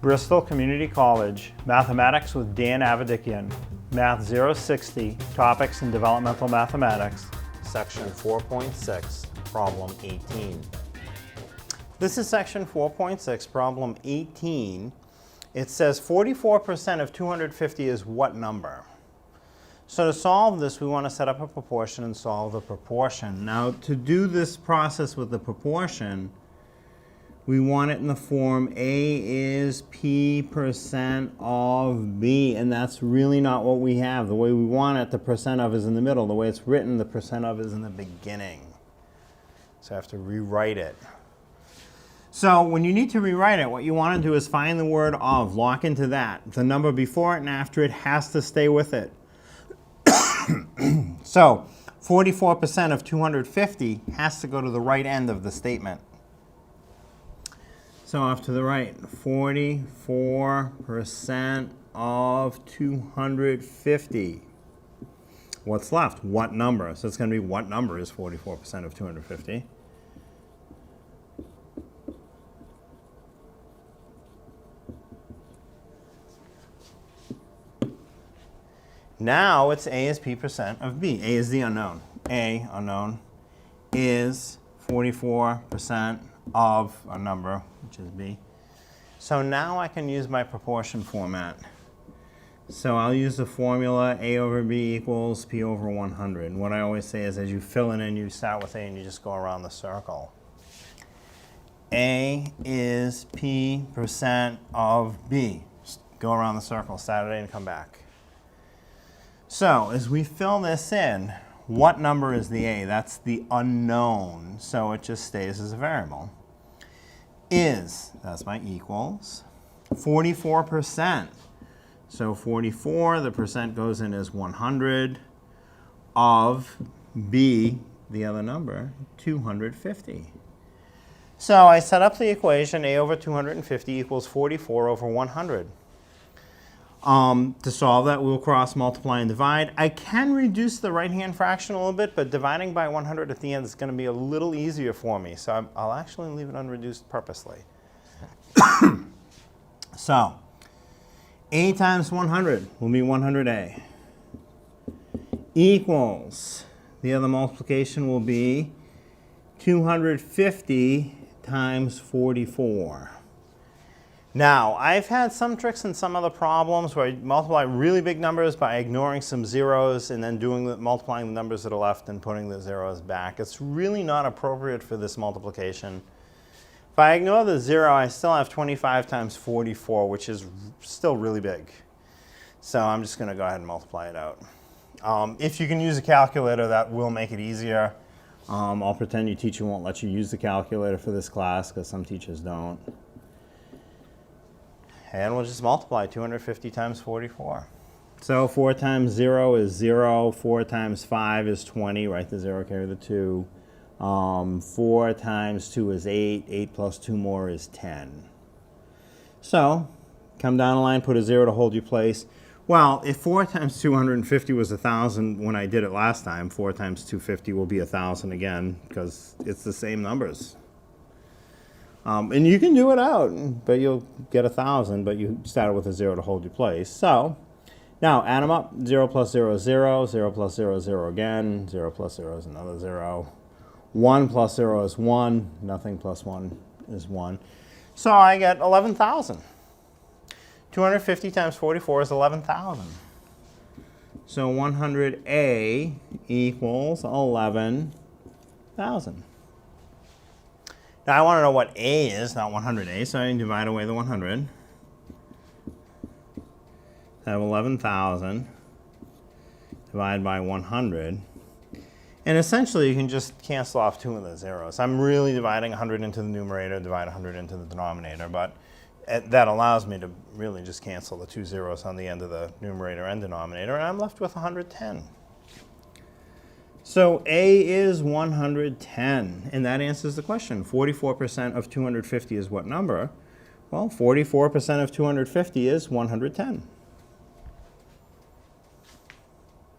Bristol Community College, Mathematics with Dan Avedikian, Math 060, Topics in Developmental Mathematics, Section 4.6, Problem 18. This is Section 4.6, Problem 18. It says 44% of 250 is what number? So to solve this, we want to set up a proportion and solve the proportion. Now, to do this process with the proportion, we want it in the form A is P% of B, and that's really not what we have. The way we want it, the percent of is in the middle. The way it's written, the percent of is in the beginning. So I have to rewrite it. So when you need to rewrite it, what you want to do is find the word of, lock into that. The number before it and after it has to stay with it. So 44% of 250 has to go to the right end of the statement. So off to the right, 44% of 250. What's left? What number? So it's going to be what number is 44% of 250? Now it's A is P% of B. A is the unknown. A, unknown, is 44% of a number, which is B. So now I can use my proportion format. So I'll use the formula A over B equals P over 100. And what I always say is as you fill it in, you start with A and you just go around the circle. A is P% of B. Just go around the circle, start at A and come back. So as we fill this in, what number is the A? That's the unknown, so it just stays as a variable. Is, that's my equals, 44%. So 44, the percent goes in as 100 of B, the other number, 250. So I set up the equation A over 250 equals 44 over 100. To solve that, we'll cross multiply and divide. I can reduce the right-hand fraction a little bit, but dividing by 100 at the end is going to be a little easier for me. So I'll actually leave it unreduced purposely. So A times 100 will be 100A. Equals, the other multiplication will be 250 times 44. Now, I've had some tricks in some other problems where I multiply really big numbers by ignoring some zeros and then multiplying the numbers that are left and putting the zeros back. It's really not appropriate for this multiplication. If I ignore the 0, I still have 25 times 44, which is still really big. So I'm just going to go ahead and multiply it out. If you can use a calculator, that will make it easier. I'll pretend your teacher won't let you use the calculator for this class because some teachers don't. And we'll just multiply 250 times 44. So 4 times 0 is 0. 4 times 5 is 20. Write the 0, carry the 2. 4 times 2 is 8. 8 plus 2 more is 10. So come down the line, put a 0 to hold your place. Well, if 4 times 250 was 1,000 when I did it last time, 4 times 250 will be 1,000 again because it's the same numbers. And you can do it out, but you'll get 1,000, but you started with a 0 to hold your place. So now add them up. 0 plus 0 is 0. 0 plus 0 is 0 again. 0 plus 0 is another 0. 1 plus 0 is 1. Nothing plus 1 is 1. So I get 11,000. 250 times 44 is 11,000. So 100A equals 11,000. Now I want to know what A is, not 100A, so I can divide away the 100. I have 11,000 divided by 100. And essentially you can just cancel off 2 of the zeros. I'm really dividing 100 into the numerator, divide 100 into the denominator, but that allows me to really just cancel the 2 zeros on the end of the numerator and denominator, and I'm left with 110. So A is 110, and that answers the question. 44% of 250 is what number? Well, 44% of 250 is 110.